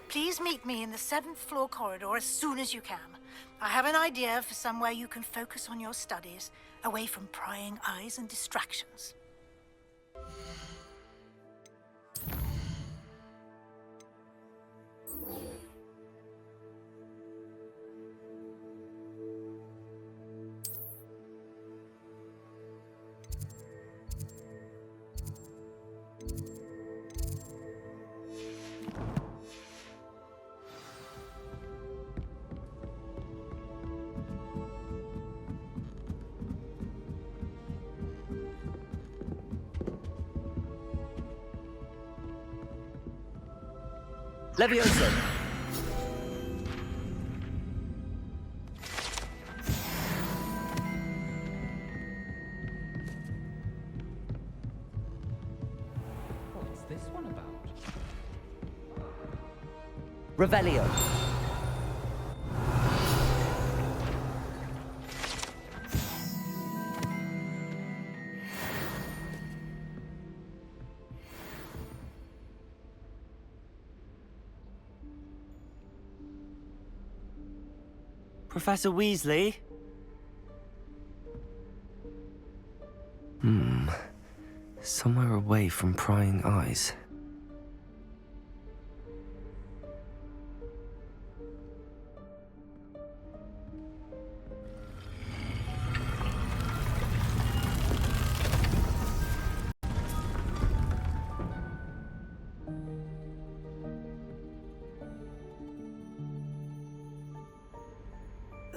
Please meet me in the 7th floor corridor as soon as you can. I have an idea for somewhere you can focus on your studies, away from prying eyes and distractions. Leviosa! What's this one about? Revelio! Professor Weasley? Somewhere away from prying eyes.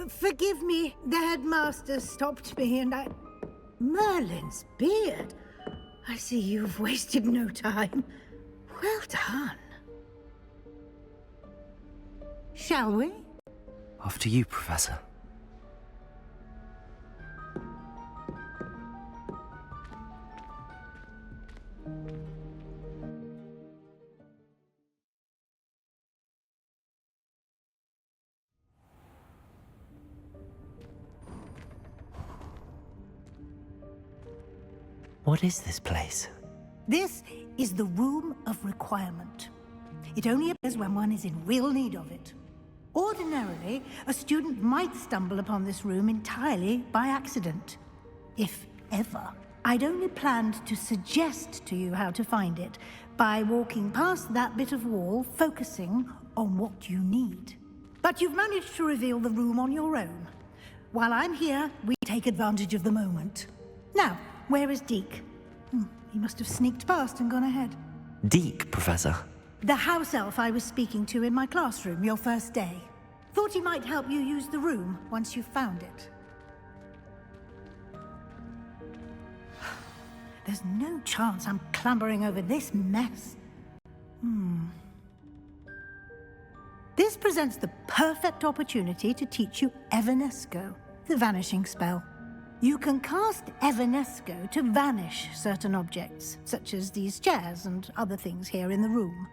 Forgive me, the headmaster stopped me and I... Merlin's beard. I see you've wasted no time. Well done. Shall we? After you, Professor. What is this place? This is the Room of Requirement. It only appears when one is in real need of it. Ordinarily, a student might stumble upon this room entirely by accident. If ever. I'd only planned to suggest to you how to find it by walking past that bit of wall, focusing on what you need. But you've managed to reveal the room on your own. While I'm here, we take advantage of the moment. Now, where is Deke? He must have sneaked past and gone ahead. Deke, Professor. The house elf I was speaking to in my classroom your first day. Thought he might help you use the room once you found it. There's no chance I'm clambering over this mess. This presents the perfect opportunity to teach you Evanesco, the vanishing spell. You can cast Evanesco to vanish certain objects, such as these chairs and other things here in the room.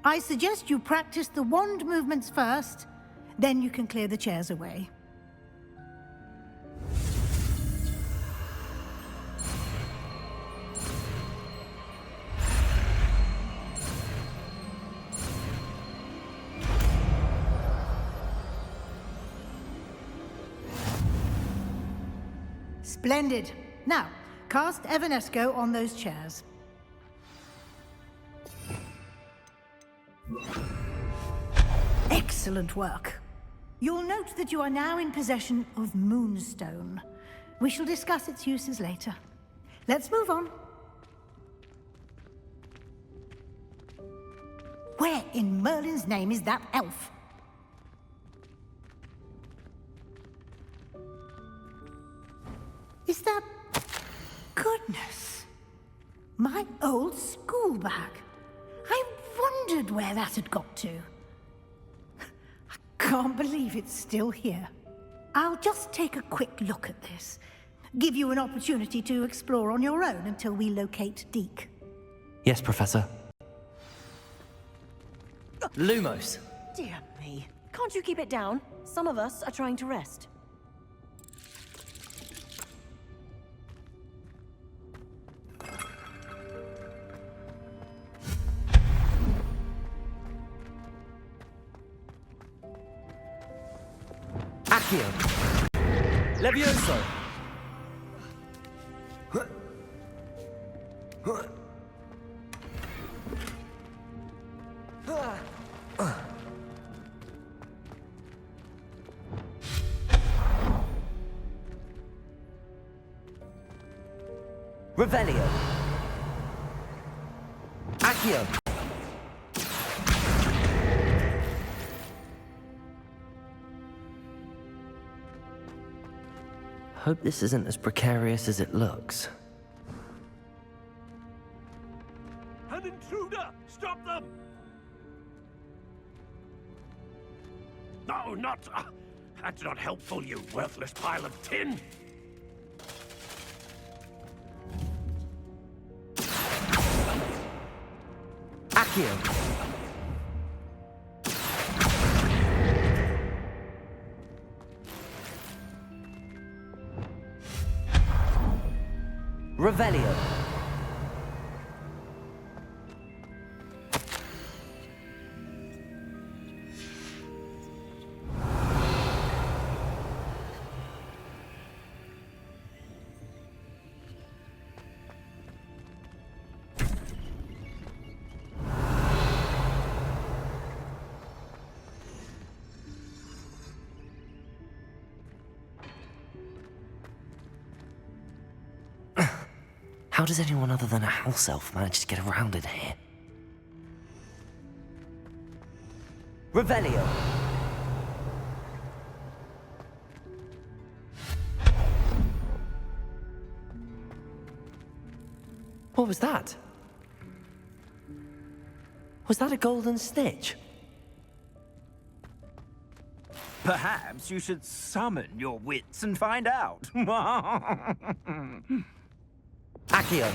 I suggest you practice the wand movements first, then you can clear the chairs away. Splendid. Now, cast Evanesco on those chairs. Excellent work. You'll note that you are now in possession of Moonstone. We shall discuss its uses later. Let's move on. Where in Merlin's name is that elf? Is that... Goodness. My old school bag. I wondered where that had got to. I can't believe it's still here. I'll just take a quick look at this. Give you an opportunity to explore on your own until we locate Deke. Yes, Professor. Lumos! Dear me. Can't you keep it down? Some of us are trying to rest. Accio. Levioso. Revelio. Accio. Hope this isn't as precarious as it looks. An intruder! Stop them! No, not... that's not helpful, you worthless pile of tin! Accio. Revelio. How does anyone other than a house elf manage to get around in here? Revelio. What was that? Was that a golden snitch? Perhaps you should summon your wits and find out. Accio.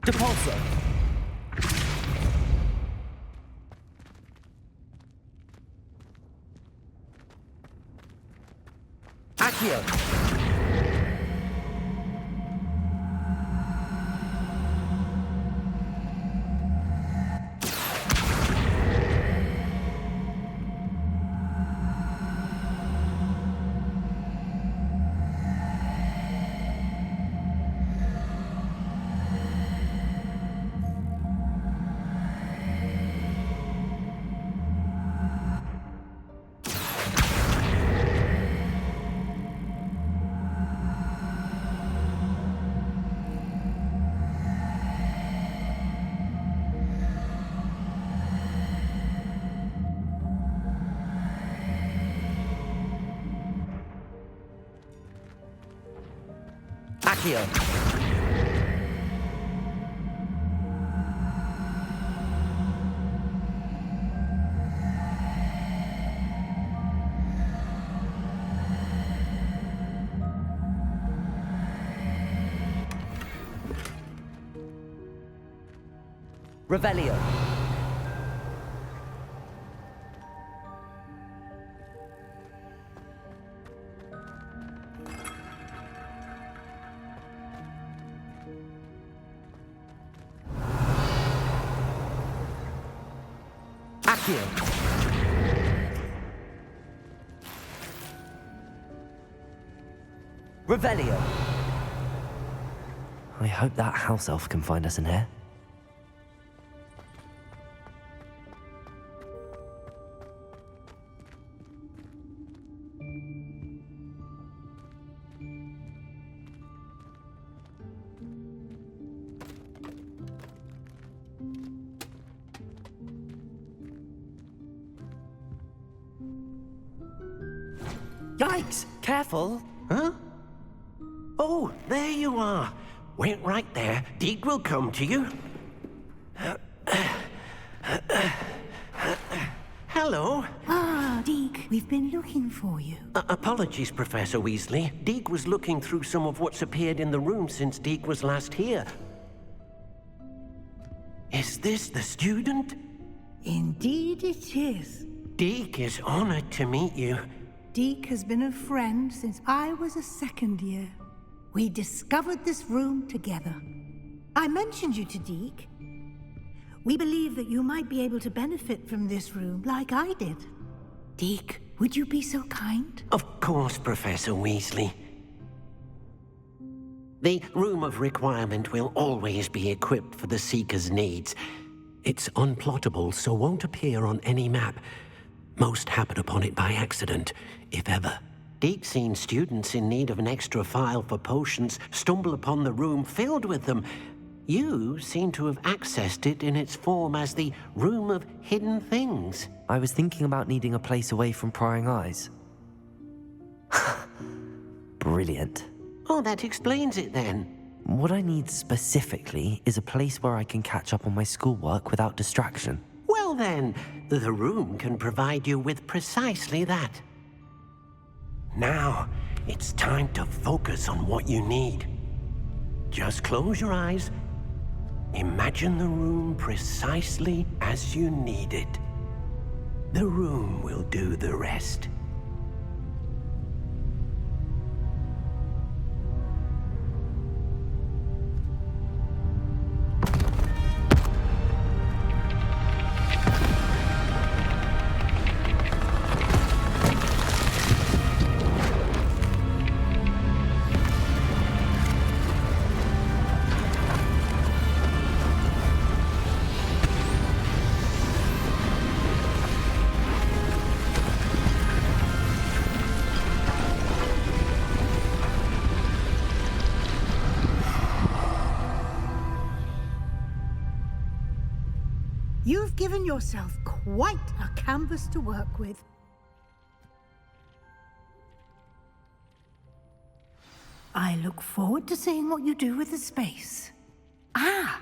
Depulso. Accio. Accio. Revelio. Accio. Revelio. I hope that house elf can find us in here. Yikes! Careful! Huh? Oh, there you are. Wait right there. Deek will come to you. Hello. Ah, Deke, we've been looking for you. Apologies, Professor Weasley. Deek was looking through some of what's appeared in the room since Deek was last here. Is this the student? Indeed it is. Deek is honored to meet you. Deke has been a friend since I was a second year. We discovered this room together. I mentioned you to Deke. We believe that you might be able to benefit from this room like I did. Deke, would you be so kind? Of course, Professor Weasley. The Room of Requirement will always be equipped for the Seeker's needs. It's unplottable, so won't appear on any map. Most happen upon it by accident, if ever. Deke's seen students in need of an extra file for potions stumble upon the room filled with them. You seem to have accessed it in its form as the Room of Hidden Things. I was thinking about needing a place away from prying eyes. Brilliant. Oh, that explains it then. What I need specifically is a place where I can catch up on my schoolwork without distraction. Well then, the room can provide you with precisely that. Now, it's time to focus on what you need. Just close your eyes. Imagine the room precisely as you need it. The room will do the rest. You've given yourself quite a canvas to work with. I look forward to seeing what you do with the space. Ah,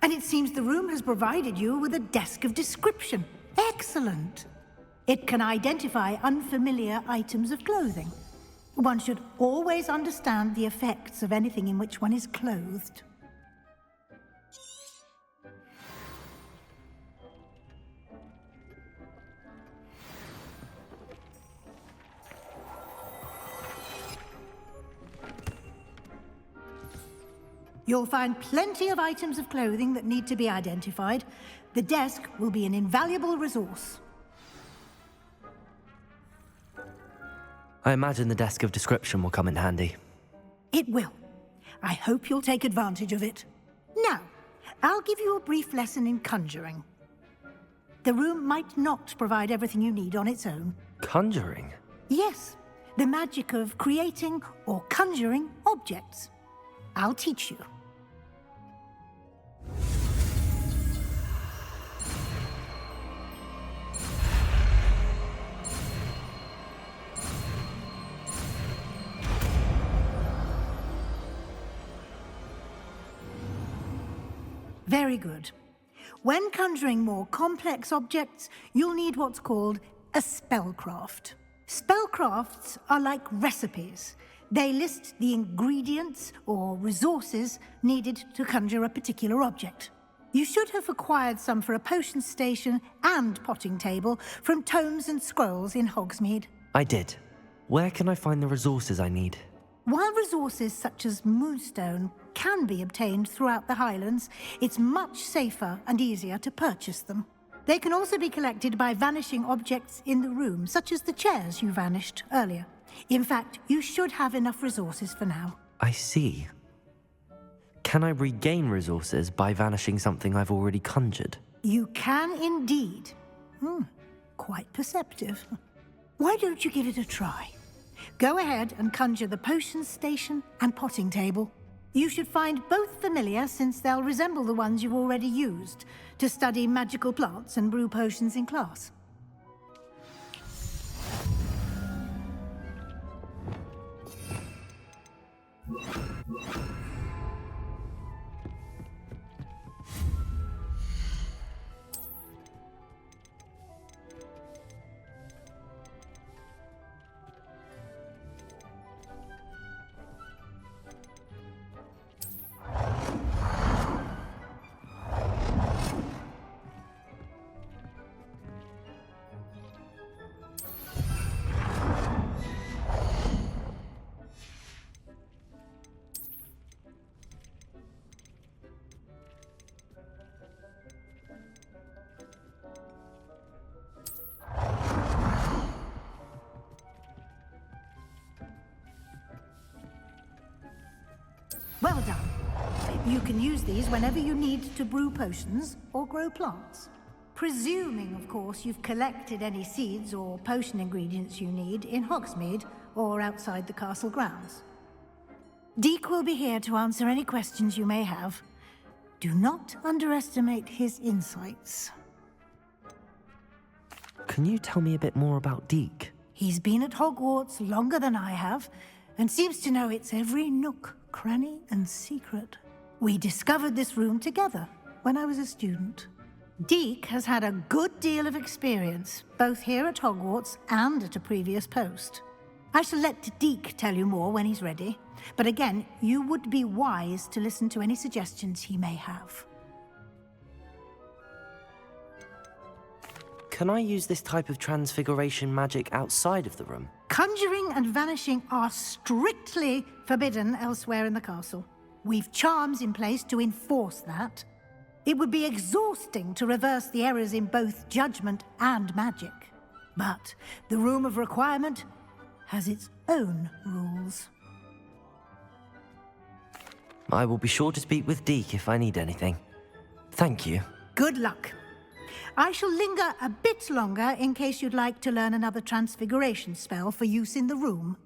and it seems the room has provided you with a desk of description. Excellent. It can identify unfamiliar items of clothing. One should always understand the effects of anything in which one is clothed. You'll find plenty of items of clothing that need to be identified. The desk will be an invaluable resource. I imagine the desk of description will come in handy. It will. I hope you'll take advantage of it. Now, I'll give you a brief lesson in conjuring. The room might not provide everything you need on its own. Conjuring? Yes, the magic of creating or conjuring objects. I'll teach you. Very good. When conjuring more complex objects, you'll need what's called a spellcraft. Spellcrafts are like recipes. They list the ingredients or resources needed to conjure a particular object. You should have acquired some for a potion station and potting table from tomes and scrolls in Hogsmeade. I did. Where can I find the resources I need? While resources such as moonstone can be obtained throughout the Highlands, it's much safer and easier to purchase them. They can also be collected by vanishing objects in the room, such as the chairs you vanished earlier. In fact, you should have enough resources for now. I see. Can I regain resources by vanishing something I've already conjured? You can indeed. Quite perceptive. Why don't you give it a try? Go ahead and conjure the potion station and potting table. You should find both familiar, since they'll resemble the ones you've already used to study magical plants and brew potions in class. You can use these whenever you need to brew potions or grow plants. Presuming, of course, you've collected any seeds or potion ingredients you need in Hogsmeade or outside the castle grounds. Deek will be here to answer any questions you may have. Do not underestimate his insights. Can you tell me a bit more about Deek? He's been at Hogwarts longer than I have, and seems to know its every nook, cranny, and secret. We discovered this room together when I was a student. Deek has had a good deal of experience, both here at Hogwarts and at a previous post. I shall let Deek tell you more when he's ready, but again, you would be wise to listen to any suggestions he may have. Can I use this type of transfiguration magic outside of the room? Conjuring and vanishing are strictly forbidden elsewhere in the castle. We've charms in place to enforce that. It would be exhausting to reverse the errors in both judgment and magic. But the Room of Requirement has its own rules. I will be sure to speak with Deek if I need anything. Thank you. Good luck. I shall linger a bit longer in case you'd like to learn another transfiguration spell for use in the room.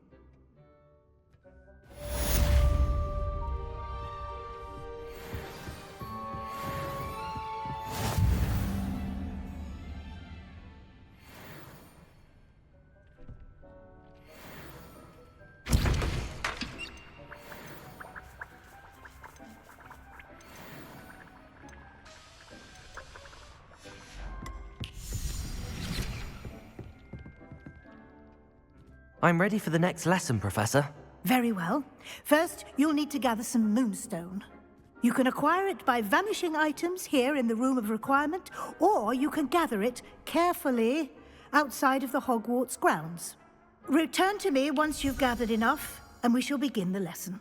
I'm ready for the next lesson, Professor. Very well. First, you'll need to gather some moonstone. You can acquire it by vanishing items here in the Room of Requirement, or you can gather it carefully outside of the Hogwarts grounds. Return to me once you've gathered enough, and we shall begin the lesson.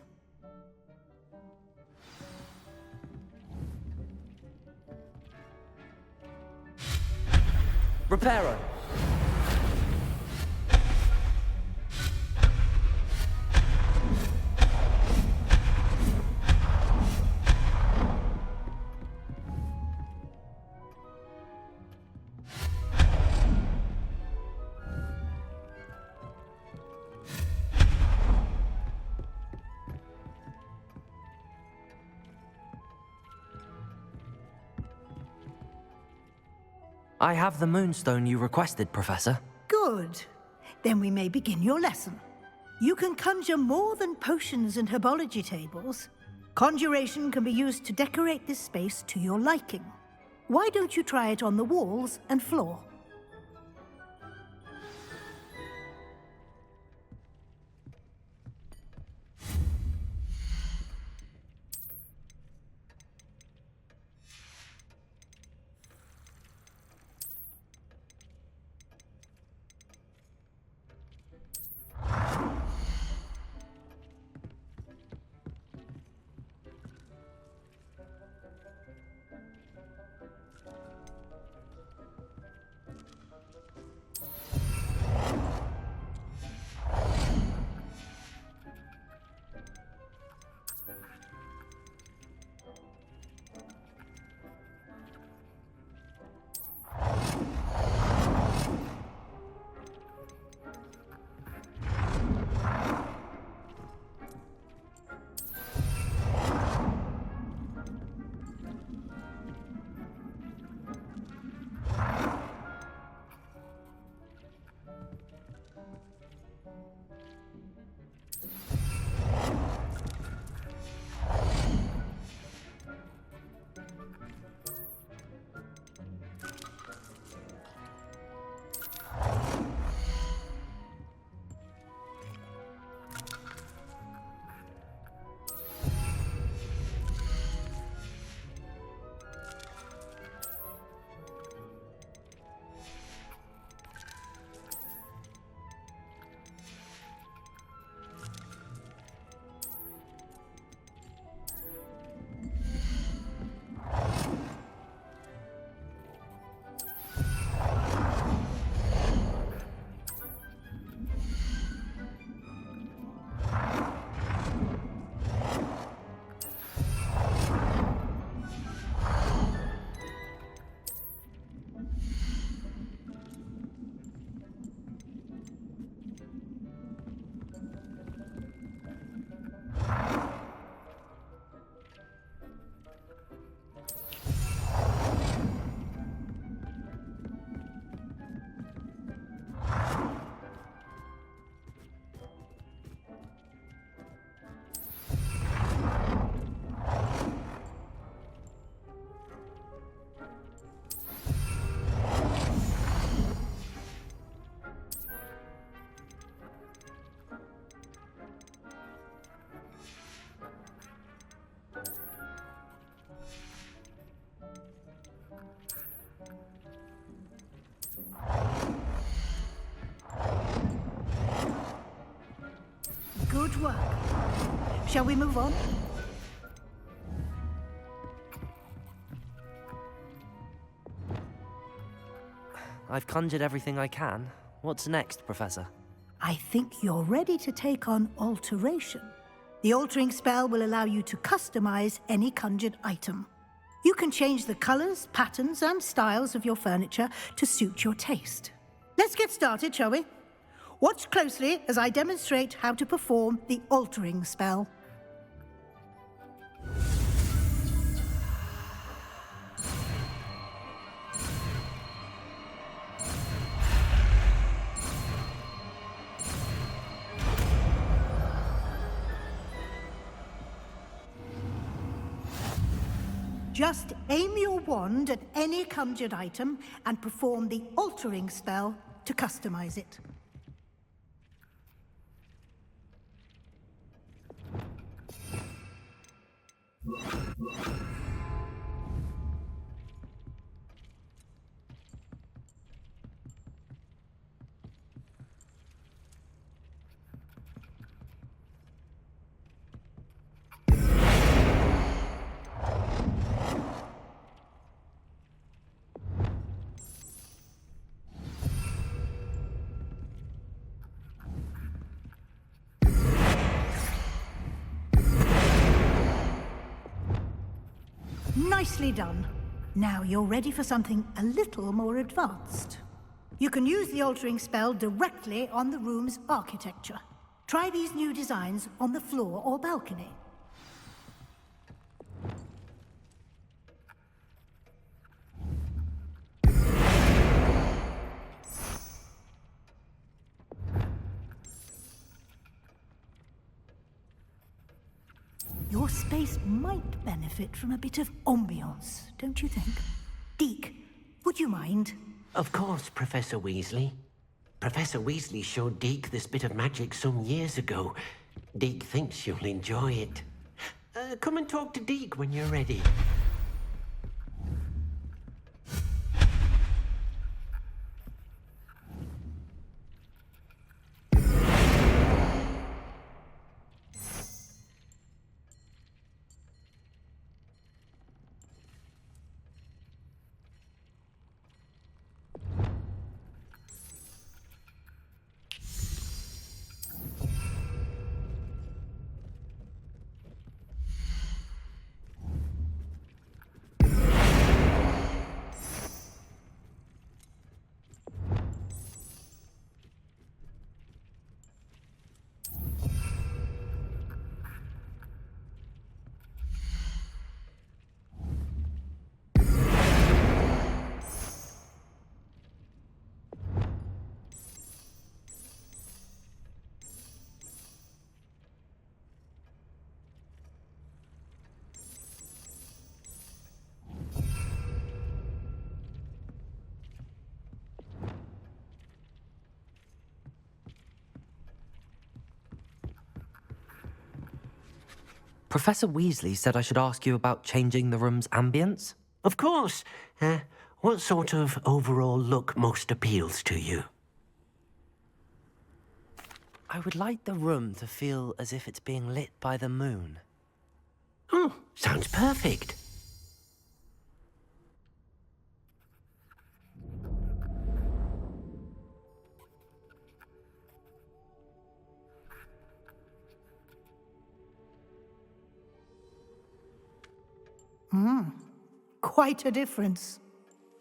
Reparo. I have the moonstone you requested, Professor. Good. Then we may begin your lesson. You can conjure more than potions and herbology tables. Conjuration can be used to decorate this space to your liking. Why don't you try it on the walls and floor? Shall we move on? I've conjured everything I can. What's next, Professor? I think you're ready to take on alteration. The altering spell will allow you to customize any conjured item. You can change the colors, patterns, and styles of your furniture to suit your taste. Let's get started, shall we? Watch closely as I demonstrate how to perform the altering spell. Just aim your wand at any conjured item and perform the altering spell to customize it. Nicely done. Now you're ready for something a little more advanced. You can use the altering spell directly on the room's architecture. Try these new designs on the floor or balcony. Your space might benefit from a bit of ambiance, don't you think? Deke, would you mind? Of course, Professor Weasley. Professor Weasley showed Deke this bit of magic some years ago. Deke thinks you'll enjoy it. Come and talk to Deke when you're ready. Professor Weasley said I should ask you about changing the room's ambience? Of course. What sort of overall look most appeals to you? I would like the room to feel as if it's being lit by the moon. Oh, sounds perfect. Quite a difference.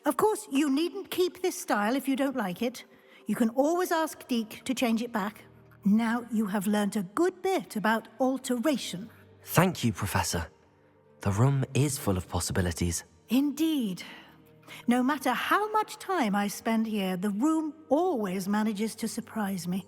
Of course, you needn't keep this style if you don't like it. You can always ask Deke to change it back. Now you have learnt a good bit about alteration. Thank you, Professor. The room is full of possibilities. Indeed. No matter how much time I spend here, the room always manages to surprise me.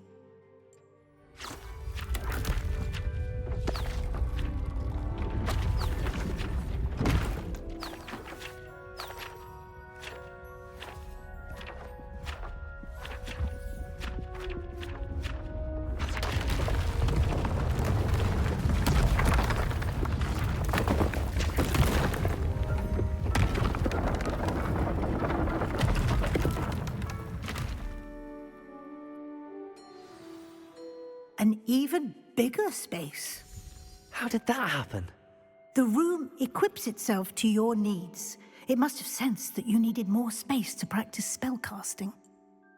An even bigger space. How did that happen? The room equips itself to your needs. It must have sensed that you needed more space to practice spellcasting.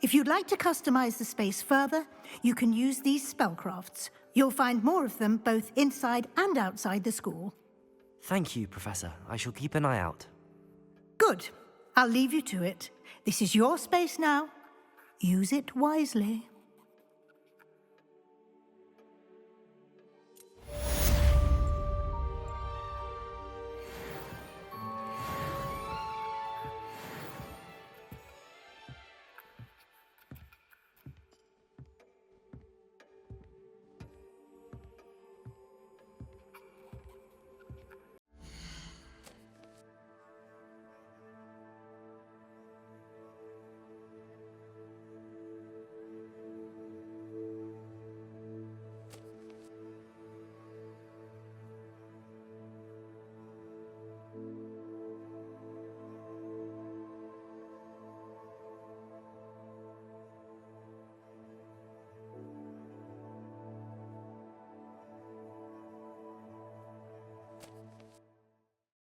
If you'd like to customize the space further, you can use these spellcrafts. You'll find more of them both inside and outside the school. Thank you, Professor. I shall keep an eye out. Good. I'll leave you to it. This is your space now. Use it wisely.